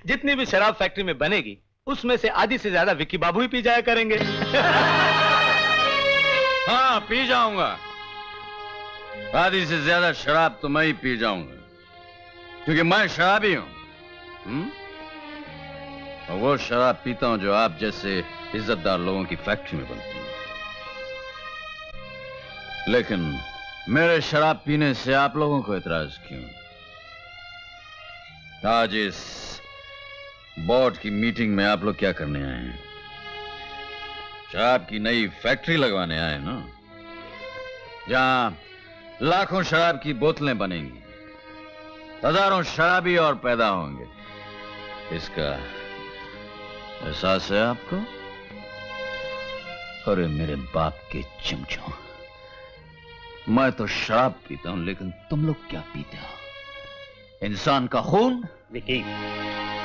जितनी भी शराब फैक्ट्री में बनेगी उसमें से आधी से ज्यादा विक्की बाबू ही पी जाया करेंगे। हाँ, पी जाऊंगा। आधी से ज्यादा शराब तो मैं ही पी जाऊंगा, क्योंकि मैं शराबी हूं। और वो शराब पीता हूं जो आप जैसे इज्जतदार लोगों की फैक्ट्री में बनती है। लेकिन मेरे शराब पीने से आप लोगों को इतराज क्यों? आज इस बोर्ड की मीटिंग में आप लोग क्या करने आए हैं? शराब की नई फैक्ट्री लगवाने आए ना, जहां लाखों शराब की बोतलें बनेंगी, हजारों शराबी और पैदा होंगे। इसका एहसास है आपको? अरे मेरे बाप के चमचों, मैं तो शराब पीता हूं, लेकिन तुम लोग क्या पीते हो? इंसान का खून? विकी,